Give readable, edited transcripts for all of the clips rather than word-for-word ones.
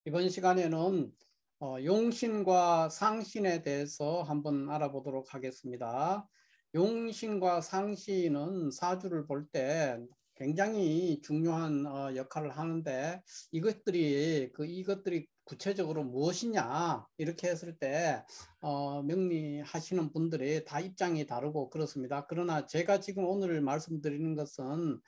이번 시간에는 용신과 상신에 대해서 한번 알아보도록 하겠습니다. 용신과 상신은 사주를 볼 때 굉장히 중요한 역할을 하는데 이것들이 구체적으로 무엇이냐 이렇게 했을 때 명리하시는 분들이 다 입장이 다르고 그렇습니다. 그러나 제가 지금 오늘 말씀드리는 것은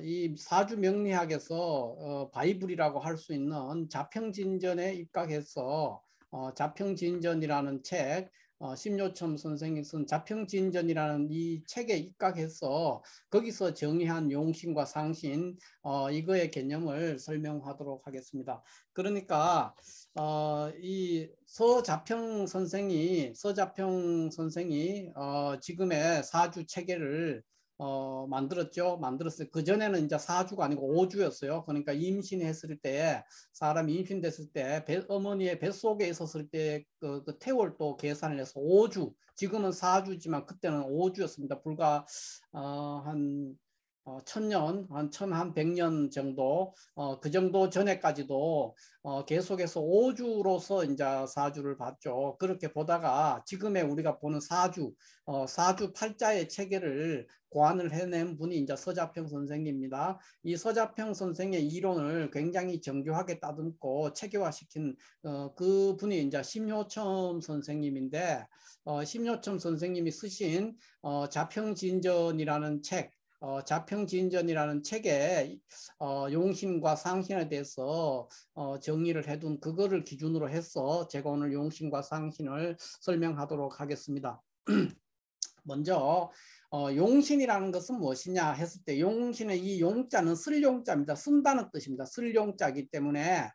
이 사주 명리학에서 바이블이라고 할 수 있는 자평진전에 입각해서 자평진전이라는 책, 심요첨 선생이 쓴 자평진전이라는 이 책에 입각해서 거기서 정의한 용신과 상신 이거의 개념을 설명하도록 하겠습니다. 그러니까 이 서자평 선생이 지금의 사주 체계를 만들었어요. 그 전에는 이제 사주가 아니고 오주였어요. 그러니까 임신했을 때, 사람이 임신됐을 때, 어머니의 뱃속에 있었을 때, 그 태월도 계산을 해서 오주, 지금은 사주지만 그때는 오주였습니다. 불과, 한, 천년, 한 백년 정도, 그 정도 전에까지도 계속해서 오주로서 이제 사주를 봤죠. 그렇게 보다가 지금의 우리가 보는 사주 팔자의 체계를 고안을 해낸 분이 이제 서자평 선생입니다. 이 서자평 선생의 이론을 굉장히 정교하게 따듬고 체계화시킨 그 분이 이제 심효첨 선생님인데 심효첨 선생님이 쓰신 자평진전이라는 책 자평진전이라는 책에 용신과 상신에 대해서 정의를 해둔 그거를 기준으로 해서 제가 오늘 용신과 상신을 설명하도록 하겠습니다. 먼저 용신이라는 것은 무엇이냐 했을 때 용신의 이 용자는 쓸 용자입니다. 쓴다는 뜻입니다. 쓸 용자이기 때문에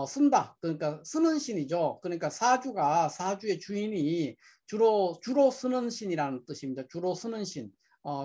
쓴다. 그러니까 쓰는 신이죠. 그러니까 사주의 주인이 주로 쓰는 신이라는 뜻입니다. 주로 쓰는 신.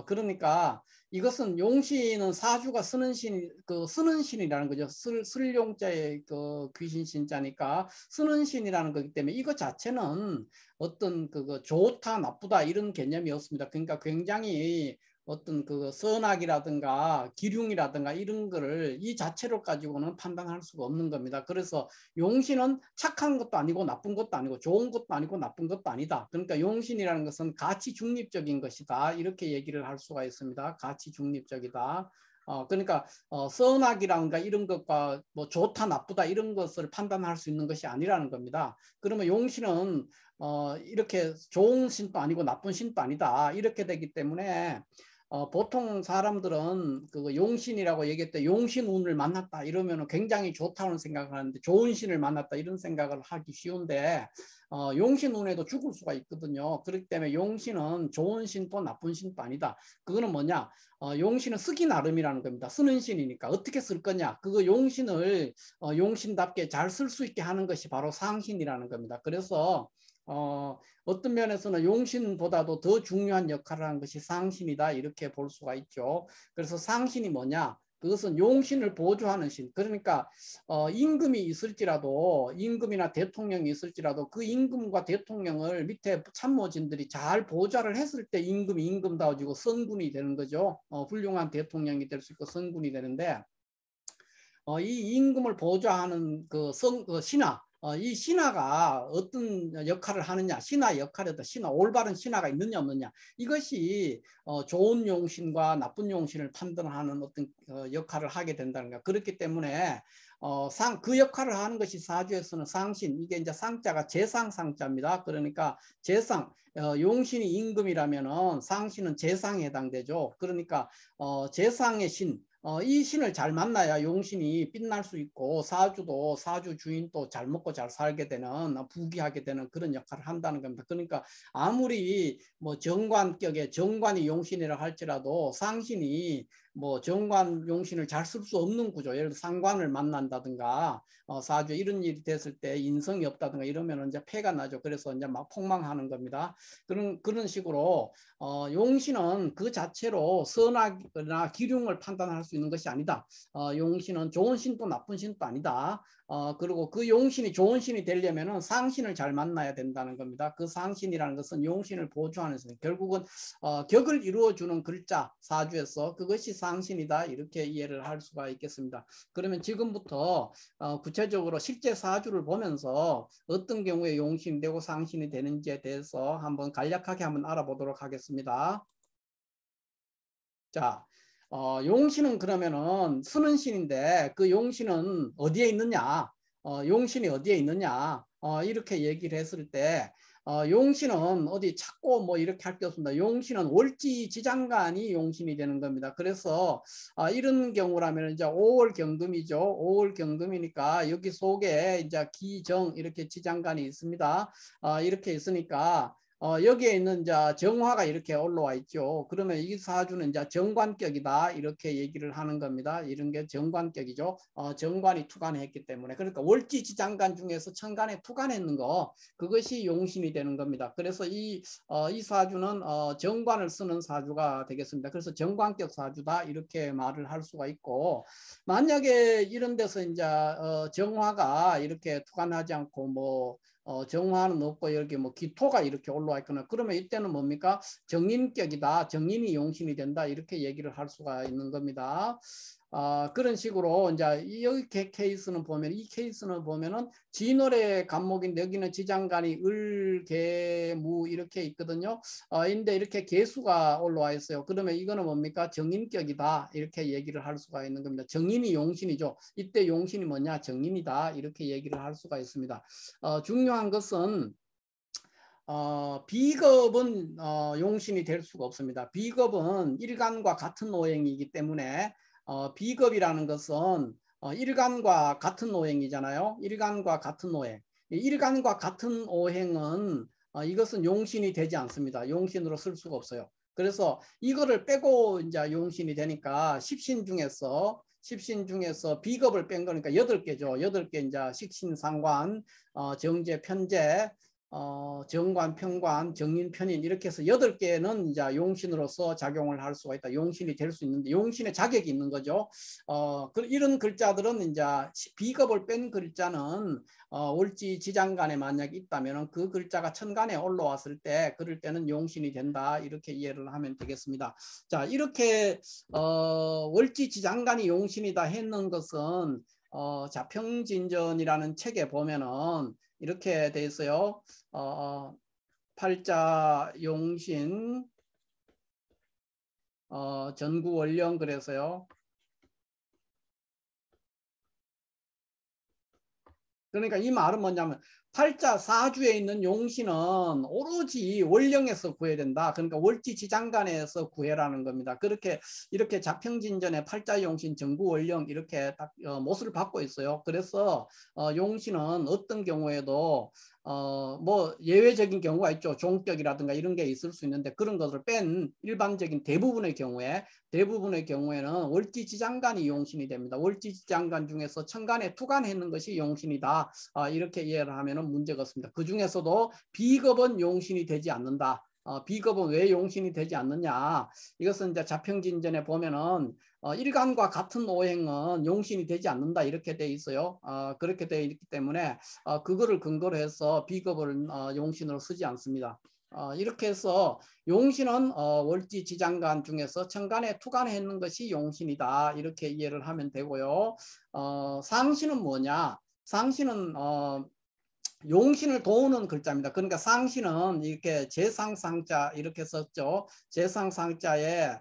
그러니까 이것은 용신은 사주가 쓰는 신이라는 거죠. 쓸 용자의 그 귀신 신자니까 쓰는 신이라는 거기 때문에 이것 자체는 어떤 그거 좋다 나쁘다 이런 개념이 없습니다. 그러니까 굉장히 어떤 그 선악이라든가 기륭이라든가 이런 거를 이 자체로 가지고는 판단할 수가 없는 겁니다. 그래서 용신은 착한 것도 아니고 나쁜 것도 아니고 좋은 것도 아니고 나쁜 것도 아니다. 그러니까 용신이라는 것은 가치 중립적인 것이다. 이렇게 얘기를 할 수가 있습니다. 가치 중립적이다. 그러니까 선악이라든가 이런 것과 뭐 좋다 나쁘다 이런 것을 판단할 수 있는 것이 아니라는 겁니다. 그러면 용신은 이렇게 좋은 신도 아니고 나쁜 신도 아니다. 이렇게 되기 때문에 보통 사람들은 그 용신이라고 얘기할 때 용신운을 만났다 이러면 굉장히 좋다는 생각을 하는데 좋은 신을 만났다 이런 생각을 하기 쉬운데 용신운에도 죽을 수가 있거든요. 그렇기 때문에 용신은 좋은 신도 나쁜 신도 아니다. 그거는 뭐냐? 용신은 쓰기 나름이라는 겁니다. 쓰는 신이니까 어떻게 쓸 거냐? 그거 용신을 용신답게 잘 쓸 수 있게 하는 것이 바로 상신이라는 겁니다. 그래서 어떤 면에서는 용신보다도 더 중요한 역할을 하는 것이 상신이다 이렇게 볼 수가 있죠. 그래서 상신이 뭐냐? 그것은 용신을 보조하는 신. 그러니까 임금이 있을지라도 임금이나 대통령이 있을지라도 그 임금과 대통령을 밑에 참모진들이 잘 보좌를 했을 때 임금이 임금다워지고 성군이 되는 거죠. 훌륭한 대통령이 될 수 있고 성군이 되는데 이 임금을 보좌하는 그 신하 이 신하가 어떤 역할을 하느냐 신하 역할에다 올바른 신하가 있느냐 없느냐 이것이 좋은 용신과 나쁜 용신을 판단하는 어떤 역할을 하게 된다는 거야. 그렇기 때문에 그 역할을 하는 것이 사주에서는 상신 이게 이제 상자가 재상상자입니다. 그러니까 재상 용신이 임금이라면은 상신은 재상에 해당되죠. 그러니까 재상의 신 이 신을 잘 만나야 용신이 빛날 수 있고 사주도 사주 주인도 잘 먹고 잘 살게 되는 부귀하게 되는 그런 역할을 한다는 겁니다. 그러니까 아무리 뭐 정관격의 정관이 용신이라 할지라도 상신이 뭐 정관 용신을 잘 쓸 수 없는 구조 예를 들어 상관을 만난다든가 사주에 이런 일이 됐을 때 인성이 없다든가 이러면 이제 폐가 나죠. 그래서 이제 막 폭망하는 겁니다. 그런 식으로 용신은 그 자체로 선악이나 기륭을 판단할 수 있는 것이 아니다. 용신은 좋은 신도 나쁜 신도 아니다. 그리고 그 용신이 좋은 신이 되려면 상신을 잘 만나야 된다는 겁니다. 그 상신이라는 것은 용신을 보조하는 신. 결국은 격을 이루어주는 글자 사주에서 그것이 상신이다 이렇게 이해를 할 수가 있겠습니다. 그러면 지금부터 구체적으로 실제 사주를 보면서 어떤 경우에 용신이 되고 상신이 되는지에 대해서 한번 간략하게 한번 알아보도록 하겠습니다. 자, 용신은 그러면은 쓰는 신인데 그 용신은 어디에 있느냐? 용신이 어디에 있느냐? 이렇게 얘기를 했을 때 용신은 어디 찾고 뭐 이렇게 할 게 없습니다. 용신은 월지 지장간이 용신이 되는 겁니다. 그래서 이런 경우라면 이제 5월 경금이죠. 5월 경금이니까 여기 속에 이제 기정 이렇게 지장간이 있습니다. 이렇게 있으니까 여기에 있는 이제 정화가 이렇게 올라와 있죠. 그러면 이 사주는 이제 정관격이다 이렇게 얘기를 하는 겁니다. 이런 게 정관격이죠. 정관이 투관했기 때문에 그러니까 월지지장간 중에서 천간에 투관했는 거 그것이 용신이 되는 겁니다. 그래서 이 사주는 정관을 쓰는 사주가 되겠습니다. 그래서 정관격 사주다 이렇게 말을 할 수가 있고 만약에 이런 데서 이제 정화가 이렇게 투관하지 않고 뭐 정화는 없고 여기 뭐 기토가 이렇게 올라와 있거나 그러면 이때는 뭡니까? 정인격이다. 정인이 용신이 된다. 이렇게 얘기를 할 수가 있는 겁니다. 그런 식으로 이제 여기 케이스는 보면 이 케이스는 보면은 진월의 간목인데 여기는 지장간이 을, 개, 무 이렇게 있거든요. 근데 이렇게 개수가 올라와 있어요. 그러면 이거는 뭡니까? 정인격이다. 이렇게 얘기를 할 수가 있는 겁니다. 정인이 용신이죠. 이때 용신이 뭐냐? 정인이다. 이렇게 얘기를 할 수가 있습니다. 중요한 것은 비겁은 용신이 될 수가 없습니다. 비겁은 일간과 같은 오행이기 때문에 비겁이라는 것은 일간과 같은 오행이잖아요. 일간과 같은 오행. 일간과 같은 오행은 이것은 용신이 되지 않습니다. 용신으로 쓸 수가 없어요. 그래서 이거를 빼고 이제 용신이 되니까 십신 중에서 비겁을 뺀 거니까 8개죠. 8개 이제 식신, 상관, 정제, 편제, 정관, 편관, 정인, 편인 이렇게 해서 8개는 이제 용신으로서 작용을 할 수가 있다. 용신이 될 수 있는데 용신의 자격이 있는 거죠. 이런 글자들은 이제 비겁을 뺀 글자는 월지 지장간에 만약 있다면 그 글자가 천간에 올라왔을 때 그럴 때는 용신이 된다. 이렇게 이해를 하면 되겠습니다. 자, 이렇게 월지 지장간이 용신이다 했는 것은 자평진전이라는 책에 보면은 이렇게 돼 있어요. 팔자 용신 전구원령 그래서요. 그러니까 이 말은 뭐냐면 팔자 사주에 있는 용신은 오로지 원령에서 구해야 된다. 그러니까 월지지장간에서 구해라는 겁니다. 그렇게 이렇게 자평진전에 팔자 용신 정구원령 이렇게 딱 못을 받고 있어요. 그래서 용신은 어떤 경우에도 뭐 예외적인 경우가 있죠. 종격이라든가 이런 게 있을 수 있는데 그런 것을 뺀 일반적인 대부분의 경우에는 월지지장간이 용신이 됩니다. 월지지장간 중에서 천간에 투간했는 것이 용신이다. 이렇게 이해를 하면 문제가 없습니다. 그 중에서도 비겁은 용신이 되지 않는다. 비겁은 왜 용신이 되지 않느냐? 이것은 이제 자평진전에 보면은 일간과 같은 오행은 용신이 되지 않는다 이렇게 돼 있어요. 그렇게 돼 있기 때문에 그거를 근거로 해서 비겁을 용신으로 쓰지 않습니다. 이렇게 해서 용신은 월지지장간 중에서 천간에 투간했는 것이 용신이다 이렇게 이해를 하면 되고요. 상신은 뭐냐? 상신은 용신을 도우는 글자입니다. 그러니까 상신은 이렇게 재상상자 이렇게 썼죠. 재상상자에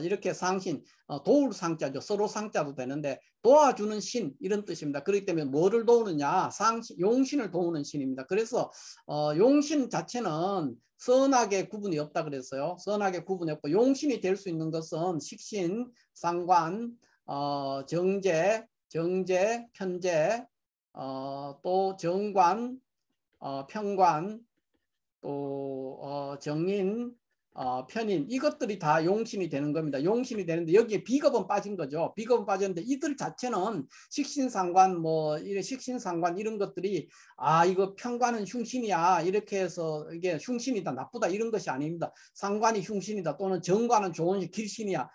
이렇게 상신, 도울 상자죠. 서로 상자도 되는데 도와주는 신 이런 뜻입니다. 그렇기 때문에 뭐를 도우느냐? 용신을 도우는 신입니다. 그래서 용신 자체는 선악의 구분이 없다 그랬어요. 선악의 구분이 없고 용신이 될 수 있는 것은 식신, 상관, 정제, 편제, 또 정관, 편관, 또 정인, 편인 이것들이 다 용신이 되는 겁니다. 용신이 되는데 여기에 비겁은 빠진 거죠. 비겁은 빠졌는데 이들 자체는 식신상관 식신상관 이런 것들이 이거 편관은 흉신이야 이렇게 해서 이게 흉신이다 나쁘다 이런 것이 아닙니다. 상관이 흉신이다 또는 정관은 좋은 길신이야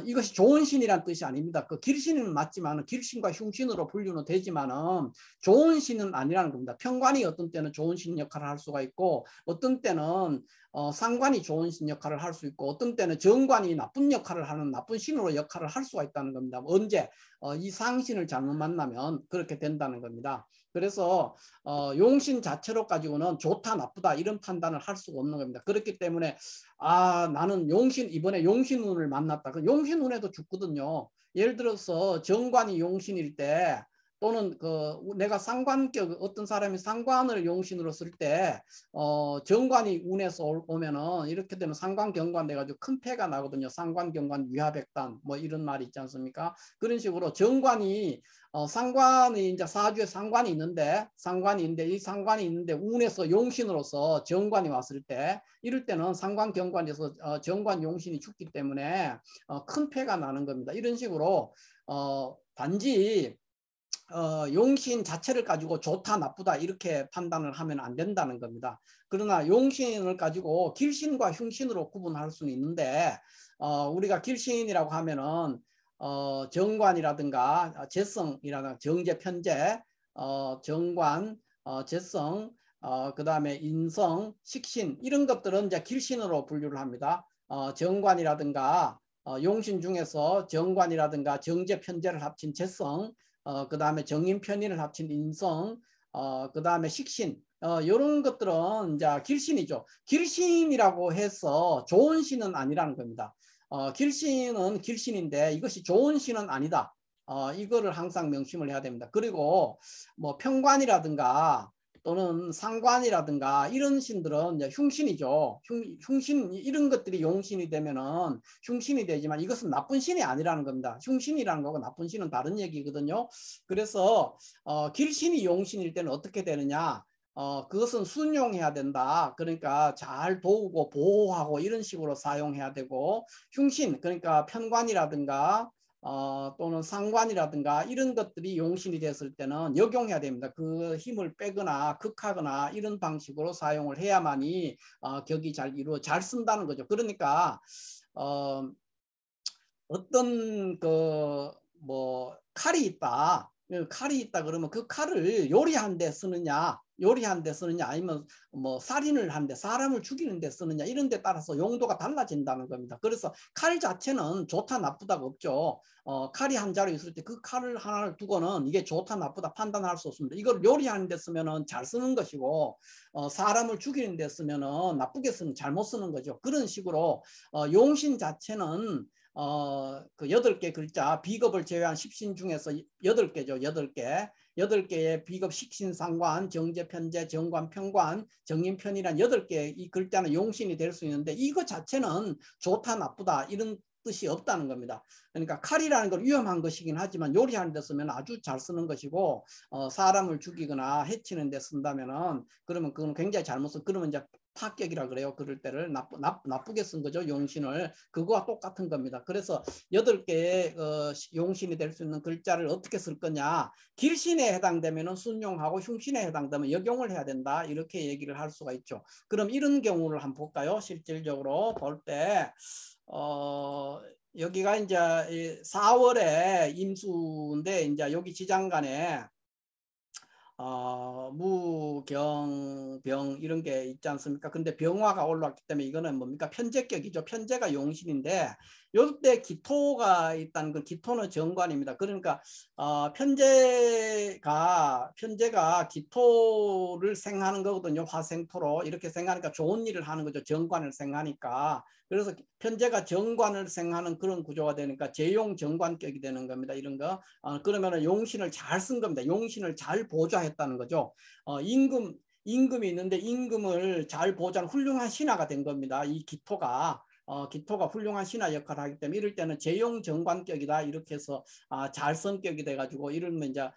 이것이 좋은 신이란 뜻이 아닙니다. 그 길신은 맞지만 길신과 흉신으로 분류는 되지만은 좋은 신은 아니라는 겁니다. 편관이 어떤 때는 좋은 신 역할을 할 수가 있고 어떤 때는 상관이 좋은 신 역할을 할 수 있고 어떤 때는 정관이 나쁜 역할을 하는 나쁜 신으로 역할을 할 수가 있다는 겁니다. 언제 이 상신을 잘못 만나면 그렇게 된다는 겁니다. 그래서 용신 자체로 가지고는 좋다 나쁘다 이런 판단을 할 수가 없는 겁니다. 그렇기 때문에 나는 이번에 용신운을 만났다. 그 용신운에도 죽거든요. 예를 들어서 정관이 용신일 때 또는 내가 상관격 어떤 사람이 상관을 용신으로 쓸 때 정관이 운에서 오면은 이렇게 되면 상관경관 돼가지고 큰 패가 나거든요. 상관경관 위화백단 뭐 이런 말이 있지 않습니까? 그런 식으로 정관이 상관이 이제 사주에 상관이 있는데 이 상관이 있는데 운에서 용신으로서 정관이 왔을 때 이럴 때는 상관경관에서 정관 용신이 죽기 때문에 큰 패가 나는 겁니다. 이런 식으로 단지 용신 자체를 가지고 좋다 나쁘다 이렇게 판단을 하면 안 된다는 겁니다. 그러나 용신을 가지고 길신과 흉신으로 구분할 수는 있는데 우리가 길신이라고 하면은 정관이라든가 재성이라든가 정제 편제 정관 재성 그 다음에 인성 식신 이런 것들은 이제 길신으로 분류를 합니다. 정관이라든가 용신 중에서 정관이라든가 정제 편제를 합친 재성 그 다음에 정인편인을 합친 인성, 그 다음에 식신, 이런 것들은 이제 길신이죠. 길신이라고 해서 좋은 신은 아니라는 겁니다. 길신은 길신인데 이것이 좋은 신은 아니다. 이거를 항상 명심을 해야 됩니다. 그리고 뭐 편관이라든가 또는 상관이라든가 이런 신들은 이제 흉신이죠. 흉신 이런 것들이 용신이 되면은 흉신이 되지만 이것은 나쁜 신이 아니라는 겁니다. 흉신이라는 거고 나쁜 신은 다른 얘기거든요. 그래서 길신이 용신일 때는 어떻게 되느냐? 그것은 순용해야 된다. 그러니까 잘 도우고 보호하고 이런 식으로 사용해야 되고 흉신 그러니까 편관이라든가 또는 상관이라든가 이런 것들이 용신이 됐을 때는 역용해야 됩니다. 그 힘을 빼거나 극하거나 이런 방식으로 사용을 해야만이 격이 잘 쓴다는 거죠. 그러니까 어떤 뭐 칼이 있다. 칼이 있다 그러면 그 칼을 요리한 데 쓰느냐 아니면 뭐 살인을 하는데 사람을 죽이는 데 쓰느냐 이런 데 따라서 용도가 달라진다는 겁니다. 그래서 칼 자체는 좋다 나쁘다가 없죠. 칼이 한 자루 있을 때 그 칼을 하나를 두고는 이게 좋다 나쁘다 판단할 수 없습니다. 이걸 요리하는 데 쓰면은 잘 쓰는 것이고 사람을 죽이는 데 쓰면은 나쁘게 쓰면 잘못 쓰는 거죠. 그런 식으로 용신 자체는 그 8개 글자 비겁을 제외한 10신 중에서 8개죠. 8개. 8개의 비겁 식신 상관 정제 편제 정관 편관 정인편이란 8개 이 글자는 용신이 될 수 있는데 이거 자체는 좋다 나쁘다 이런 뜻이 없다는 겁니다. 그러니까 칼이라는 건 위험한 것이긴 하지만 요리하는 데 쓰면 아주 잘 쓰는 것이고 사람을 죽이거나 해치는 데 쓴다면은 그러면 그건 굉장히 잘못 써. 그러면 이제 파격이라 그래요. 그럴 때를 나쁘게 쓴 거죠. 용신을. 그거와 똑같은 겁니다. 그래서 8개의 용신이 될 수 있는 글자를 어떻게 쓸 거냐. 길신에 해당되면 순용하고 흉신에 해당되면 역용을 해야 된다. 이렇게 얘기를 할 수가 있죠. 그럼 이런 경우를 한번 볼까요? 실질적으로 볼 때 여기가 이제 4월에 임수인데 이제 여기 지장간에 무, 경, 병 이런 게 있지 않습니까? 근데 병화가 올라왔기 때문에 이거는 뭡니까? 편제격이죠. 편제가 용신인데 요때 기토가 있다는 건 기토는 정관입니다. 그러니까 편제가 기토를 생하는 거거든요. 화생토로 이렇게 생하니까 좋은 일을 하는 거죠. 정관을 생하니까. 그래서 편제가 정관을 생하는 그런 구조가 되니까 재용 정관격이 되는 겁니다. 이런 거. 그러면 용신을 잘 쓴 겁니다. 용신을 잘 보좌했다는 거죠. 임금이 있는데 임금을 잘 보좌한 훌륭한 신하가 된 겁니다. 이 기토가. 기토가 훌륭한 신하 역할을 하기 때문에 이럴 때는 재용 정관격이다 이렇게 해서 잘 성격이 돼가지고 이러면 이제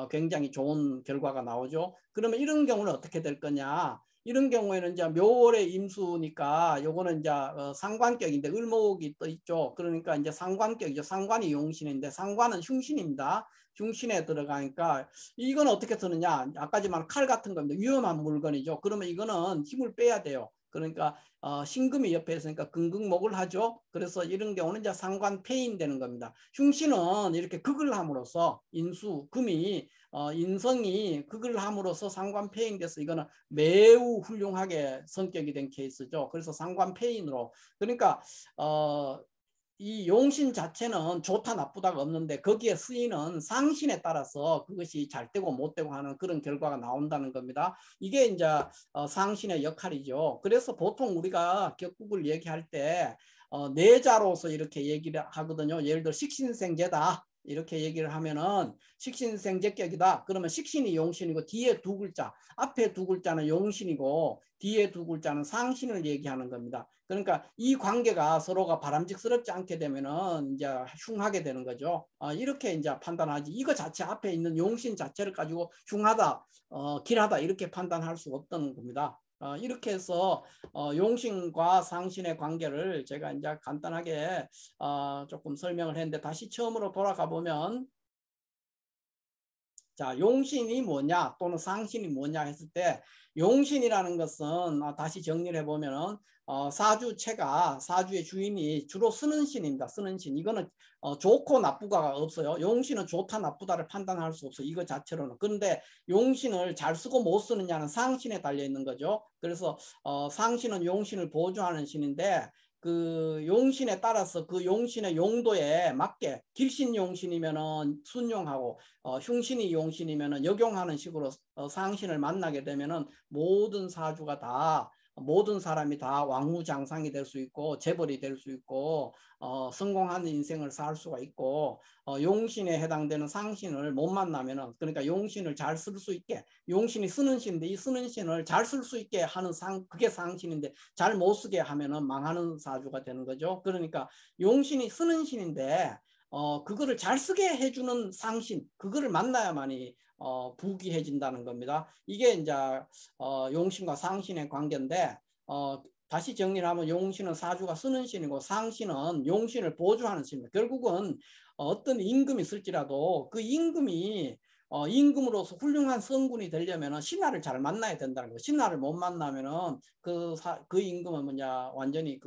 굉장히 좋은 결과가 나오죠. 그러면 이런 경우는 어떻게 될 거냐? 이런 경우에는 이제 묘월의 임수니까 요거는 이제 상관격인데 을목이 또 있죠. 그러니까 이제 상관격이죠. 상관이 용신인데 상관은 흉신입니다. 흉신에 들어가니까 이건 어떻게 쓰느냐? 아까지만 칼 같은 겁니다. 위험한 물건이죠. 그러면 이거는 힘을 빼야 돼요. 그러니까 신금이 옆에 있으니까 근극목을 하죠. 그래서 이런 경우는 이제 상관폐인 되는 겁니다. 흉신은 이렇게 극을 함으로써 인수, 금이 인성이 극을 함으로써 상관폐인 돼서 이거는 매우 훌륭하게 성격이 된 케이스죠. 그래서 상관폐인으로 그러니까 이 용신 자체는 좋다 나쁘다가 없는데 거기에 쓰이는 상신에 따라서 그것이 잘 되고 못 되고 하는 그런 결과가 나온다는 겁니다. 이게 이제 상신의 역할이죠. 그래서 보통 우리가 격국을 얘기할 때 내자로서 이렇게 얘기를 하거든요. 예를 들어 식신생제다 이렇게 얘기를 하면은 식신생제격이다. 그러면 식신이 용신이고 뒤에 두 글자, 앞에 두 글자는 용신이고 뒤에 두 글자는 상신을 얘기하는 겁니다. 그러니까 이 관계가 서로가 바람직스럽지 않게 되면은 이제 흉하게 되는 거죠. 이렇게 이제 판단하지. 이거 자체 앞에 있는 용신 자체를 가지고 흉하다, 길하다 이렇게 판단할 수 없다는 겁니다. 이렇게 해서 용신과 상신의 관계를 제가 이제 간단하게 조금 설명을 했는데 다시 처음으로 돌아가 보면 자, 용신이 뭐냐 또는 상신이 뭐냐 했을 때 용신이라는 것은 다시 정리를 해보면은 사주체가 사주의 주인이 주로 쓰는 신입니다. 쓰는 신. 이거는 좋고 나쁘가 없어요. 용신은 좋다 나쁘다를 판단할 수 없어요. 이거 자체로는. 그런데 용신을 잘 쓰고 못 쓰느냐는 상신에 달려 있는 거죠. 그래서 상신은 용신을 보조하는 신인데 그 용신에 따라서 그 용신의 용도에 맞게 길신 용신이면은 순용하고 흉신이 용신이면은 역용하는 식으로 상신을 만나게 되면은 모든 사주가 다 모든 사람이 다 왕후장상이 될 수 있고 재벌이 될 수 있고 성공하는 인생을 살 수가 있고 용신에 해당되는 상신을 못 만나면은 그러니까 용신을 잘 쓸 수 있게 용신이 쓰는 신인데 이 쓰는 신을 잘 쓸 수 있게 하는 그게 상신인데 잘 못 쓰게 하면은 망하는 사주가 되는 거죠. 그러니까 용신이 쓰는 신인데 그거를 잘 쓰게 해주는 상신 그거를 만나야만이 부귀해진다는 겁니다. 이게 이제 용신과 상신의 관계인데 다시 정리를 하면 용신은 사주가 쓰는 신이고 상신은 용신을 보조하는 신입니다. 결국은 어떤 임금이 있을지라도 그 임금이 임금으로서 훌륭한 성군이 되려면 신하를 잘 만나야 된다는 거예요. 신하를 못 만나면은 그 임금은 뭐냐 완전히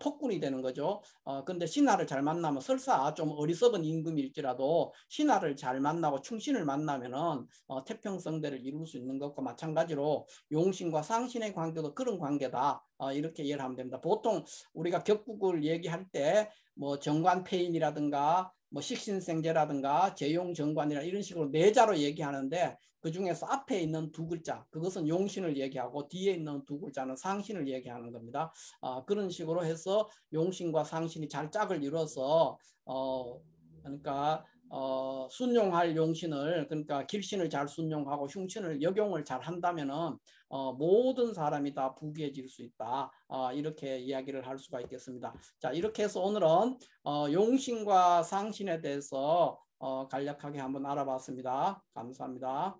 폭군이 되는 거죠. 근데 신하를 잘 만나면 설사 좀 어리석은 임금일지라도 신하를 잘 만나고 충신을 만나면은 태평성대를 이룰 수 있는 것과 마찬가지로 용신과 상신의 관계도 그런 관계다. 이렇게 이해를 하면 됩니다. 보통 우리가 격국을 얘기할 때 뭐 정관폐인이라든가 뭐 식신생제라든가 재용정관이라 이런 식으로 내자로 얘기하는데 그 중에서 앞에 있는 두 글자 그것은 용신을 얘기하고 뒤에 있는 두 글자는 상신을 얘기하는 겁니다. 그런 식으로 해서 용신과 상신이 잘 짝을 이뤄서 그러니까 순용할 용신을 그러니까 길신을 잘 순용하고 흉신을 역용을 잘 한다면은 모든 사람이 다 부귀해질 수 있다. 이렇게 이야기를 할 수가 있겠습니다. 자, 이렇게 해서 오늘은 용신과 상신에 대해서 간략하게 한번 알아봤습니다. 감사합니다.